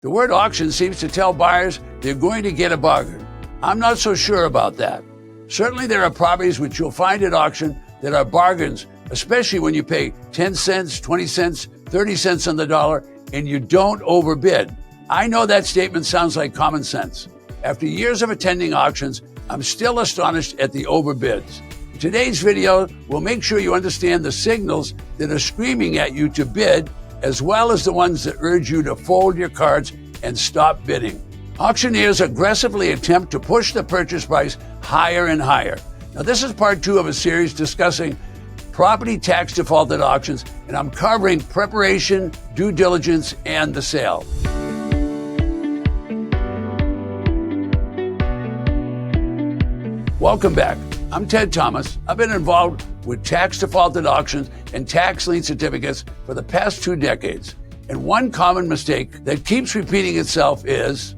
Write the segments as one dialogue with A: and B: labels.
A: The word auction seems to tell buyers they're going to get a bargain. I'm not so sure about that. Certainly there are properties which you'll find at auction that are bargains, especially when you pay 10 cents, 20 cents, 30 cents on the dollar, and you don't overbid. I know that statement sounds like common sense. After years of attending auctions, I'm still astonished at the overbids. Today's video will make sure you understand the signals that are screaming at you to bid, as well as the ones that urge you to fold your cards and stop bidding. Auctioneers aggressively attempt to push the purchase price higher and higher. Now, this is part 2 of a series discussing property tax defaulted auctions, and I'm covering preparation, due diligence, and the sale. Welcome back. I'm Ted Thomas. I've been involved with tax defaulted auctions and tax lien certificates for the past 2 decades. And one common mistake that keeps repeating itself is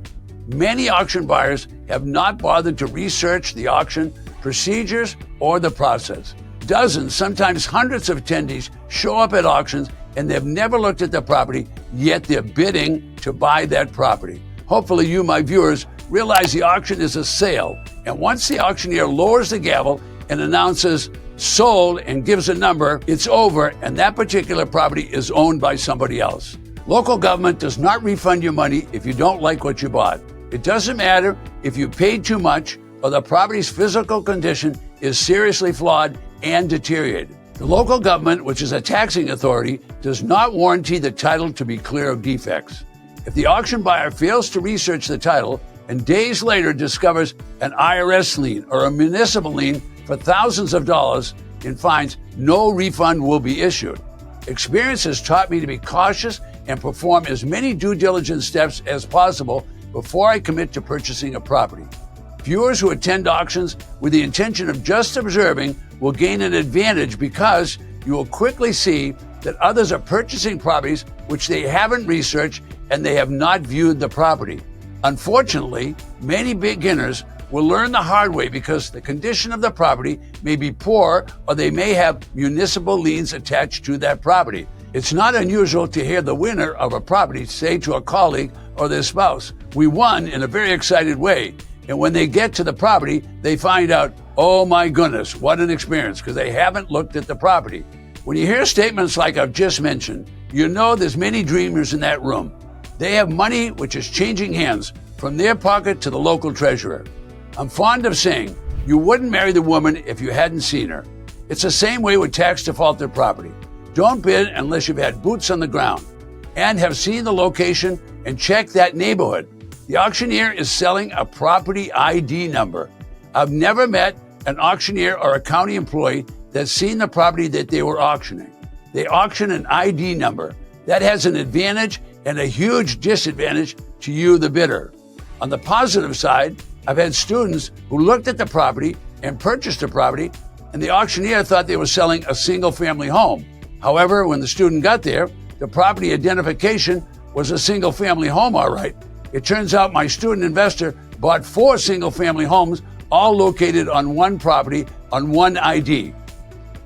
A: many auction buyers have not bothered to research the auction procedures or the process. Dozens, sometimes hundreds of attendees show up at auctions and they've never looked at the property, yet they're bidding to buy that property. Hopefully you, my viewers, realize the auction is a sale. And once the auctioneer lowers the gavel and announces sold and gives a number, it's over, and that particular property is owned by somebody else. Local government does not refund your money if you don't like what you bought. It doesn't matter if you paid too much or the property's physical condition is seriously flawed and deteriorated. The local government, which is a taxing authority, does not warranty the title to be clear of defects. If the auction buyer fails to research the title and days later discovers an IRS lien or a municipal lien for thousands of dollars in fines, no refund will be issued. Experience has taught me to be cautious and perform as many due diligence steps as possible before I commit to purchasing a property. Viewers who attend auctions with the intention of just observing will gain an advantage because you will quickly see that others are purchasing properties which they haven't researched and they have not viewed the property. Unfortunately, many beginners will learn the hard way because the condition of the property may be poor or they may have municipal liens attached to that property. It's not unusual to hear the winner of a property say to a colleague or their spouse, "We won," in a very excited way. And when they get to the property, they find out, "Oh my goodness, what an experience," because they haven't looked at the property. When you hear statements like I've just mentioned, you know there's many dreamers in that room. They have money which is changing hands from their pocket to the local treasurer. I'm fond of saying, you wouldn't marry the woman if you hadn't seen her. It's the same way with tax defaulted property. Don't bid unless you've had boots on the ground and have seen the location and checked that neighborhood. The auctioneer is selling a property ID number. I've never met an auctioneer or a county employee that's seen the property that they were auctioning. They auction an ID number. That has an advantage and a huge disadvantage to you, the bidder. On the positive side, I've had students who looked at the property and purchased the property, and the auctioneer thought they were selling a single-family home. However, when the student got there, the property identification was a single-family home, all right. It turns out my student investor bought 4 single-family homes, all located on one property on one ID.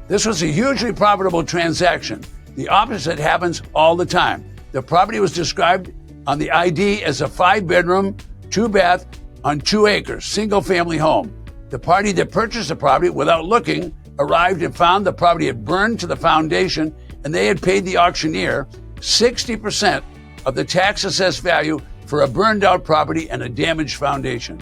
A: This was a hugely profitable transaction. The opposite happens all the time. The property was described on the ID as a 5-bedroom, 2-bath on 2 acres, single-family home. The party that purchased the property without looking arrived and found the property had burned to the foundation, and they had paid the auctioneer 60% of the tax assessed value for a burned out property and a damaged foundation.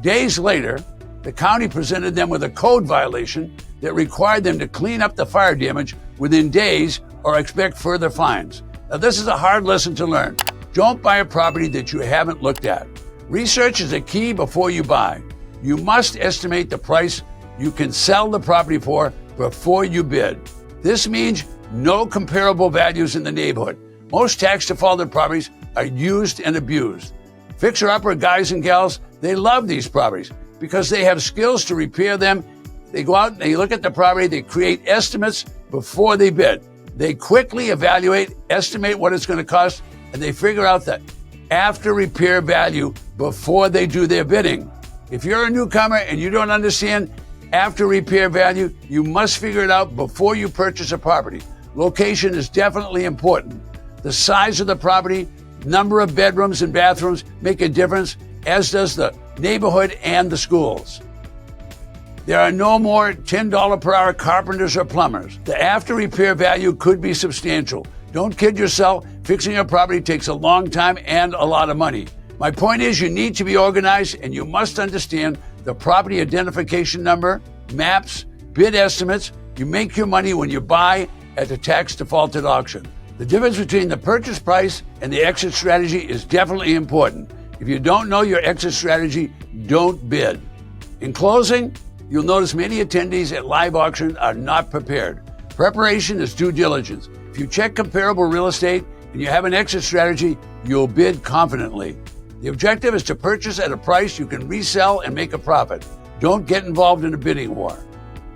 A: Days later, the county presented them with a code violation that required them to clean up the fire damage within days or expect further fines. Now, this is a hard lesson to learn. Don't buy a property that you haven't looked at. Research is a key before you buy. You must estimate the price you can sell the property for before you bid. This means no comparable values in the neighborhood. Most tax defaulted properties are used and abused. Fixer-upper guys and gals, they love these properties because they have skills to repair them. They go out and they look at the property, they create estimates before they bid. They quickly evaluate, estimate what it's going to cost, and they figure out that after repair value before they do their bidding. If you're a newcomer and you don't understand after repair value, you must figure it out before you purchase a property. Location is definitely important. The size of the property, number of bedrooms and bathrooms make a difference, as does the neighborhood and the schools. There are no more $10 per hour carpenters or plumbers. The after repair value could be substantial. Don't kid yourself, fixing a property takes a long time and a lot of money. My point is, you need to be organized and you must understand the property identification number, maps, bid estimates. You make your money when you buy at the tax defaulted auction. The difference between the purchase price and the exit strategy is definitely important. If you don't know your exit strategy, don't bid. In closing, you'll notice many attendees at live auction are not prepared. Preparation is due diligence. If you check comparable real estate and you have an exit strategy, you'll bid confidently. The objective is to purchase at a price you can resell and make a profit. Don't get involved in a bidding war.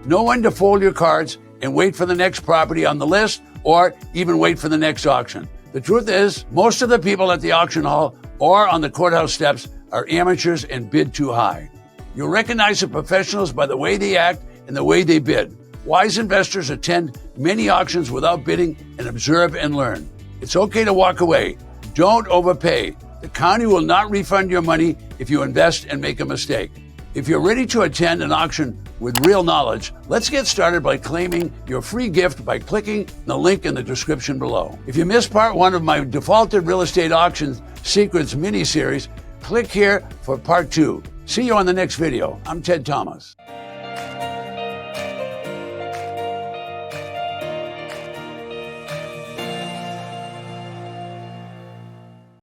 A: Know when to fold your cards and wait for the next property on the list, or even wait for the next auction. The truth is, most of the people at the auction hall or on the courthouse steps are amateurs and bid too high. You'll recognize the professionals by the way they act and the way they bid. Wise investors attend many auctions without bidding and observe and learn. It's okay to walk away. Don't overpay. The county will not refund your money if you invest and make a mistake. If you're ready to attend an auction with real knowledge, let's get started by claiming your free gift by clicking the link in the description below. If you missed part 1 of my Defaulted Real Estate Auction Secrets mini-series, click here for part 2. See you on the next video. I'm Ted Thomas.